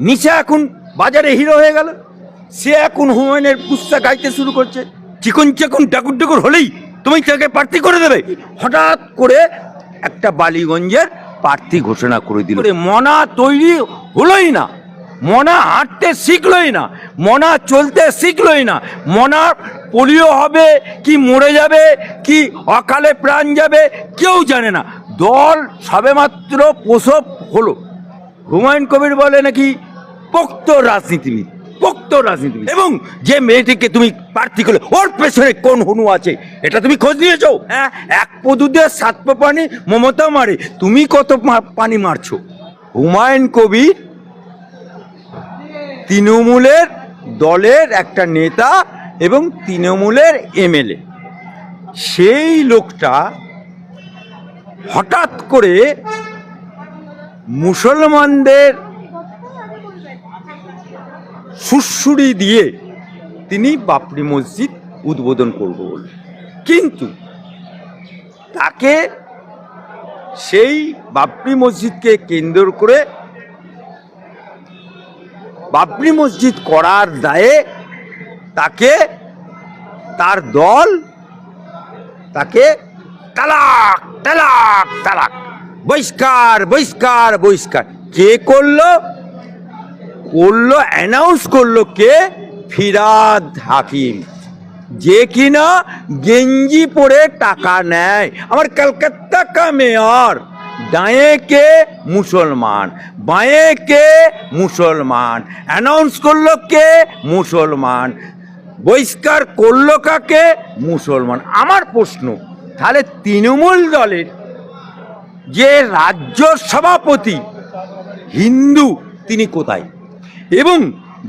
নিশা এখন বাজারে হিরো হয়ে গেল, সে এখন হুমায়ুনের কুস্তা গাইতে শুরু করছে। চিকন চিকন ডাকুর ডাকুর হলেই তুমি তাকে প্রার্থী করে দেবে। হঠাৎ করে একটা বালিগঞ্জের প্রার্থী ঘোষণা করে দিল। মনা তৈরি হলোই না, মনা হাঁটতে শিখলই না, মনা চলতে শিখলই না। মনা পোলিও হবে কি মরে যাবে কি অকালে প্রাণ যাবে কেউ জানে না। দল সবেমাত্র প্রসব হলো। হুমায়ুন কবির বলে নাকি পোক্ত রাজনীতিবিদ, পোক্ত রাজনীতিবিদ। এবং যে মেয়েটিকে তুমি প্রার্থী করলে ওর পেছনে কোন হনু আছে এটা তুমি খোঁজ নিয়েছো? হ্যাঁ, এক পদুতে সাত পা পানি মমতা মারে, তুমি কত পানি মারছো? হুমায়ুন কবির তৃণমূলের দলের একটা নেতা এবং তৃণমূলের এমএলএ। সেই লোকটা হঠাৎ করে মুসলমানদের সুড়সুড়ি দিয়ে তিনি বাবরি মসজিদ উদ্বোধন করব বলে, কিন্তু তাকে সেই বাবরি মসজিদকে কেন্দ্র করে বাবরি মসজিদ করার দায়ে তাকে তার দল তাকে তালাক তালাক তালাক বহিষ্কার বহিষ্কার বহিষ্কার। কে করলো? করলো অ্যানাউন্স করলো কে? ফিরাদ হাকিম, যে কিনা গেঞ্জি পরে টাকা নেয়। আমার কলকাতা কা মেয়র, দায়ে কে মুসলমান, বাঁয়ে কে মুসলমান, অ্যানাউন্স করলো কে? মুসলমান। বহিষ্কার করলো কাকে? মুসলমান। আমার প্রশ্ন, তাহলে তৃণমূল দলের যে রাজ্য সভাপতি হিন্দু তিনি কোথায়? এবং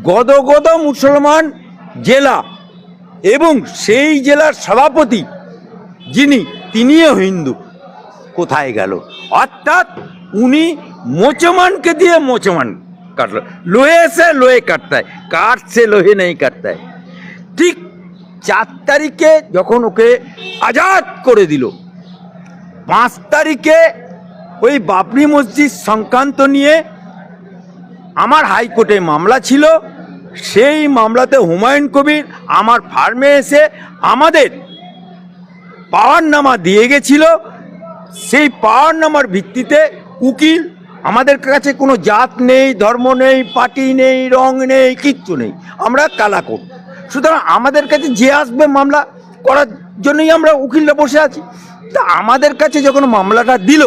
গদগদ মুসলমান জেলা এবং সেই জেলার সভাপতি যিনি তিনিও হিন্দু, কোথায় গেল? অর্থাৎ উনি মোচমানকে দিয়ে মোচমান কাটলো। লোহে সে লোহে কাটতা है, কাঠ সে লোহে নেই কাটতা है। ঠিক 4 তারিখে যখন ওকে আজাদ করে দিল, 5 তারিখে ওই বাবরি মসজিদ সংক্রান্ত নিয়ে আমার হাইকোর্টে মামলা ছিল। সেই মামলাতে হুমায়ুন কবির আমার ফার্মে এসে আমাদের পাওয়ারনামা দিয়ে গেছিল। সেই পাওয়ারনামার ভিত্তিতে উকিল, আমাদের কাছে কোনো জাত নেই, ধর্ম নেই, পার্টি নেই, রং নেই, কিচ্ছু নেই, আমরা কালাকোট। সুতরাং আমাদের কাছে যে আসবে মামলা করার জন্যই আমরা উকিলরা বসে আছি। তা আমাদের কাছে যখন মামলাটা দিল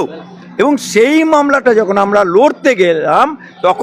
এবং সেই মামলাটা যখন আমরা লড়তে গেলাম তখন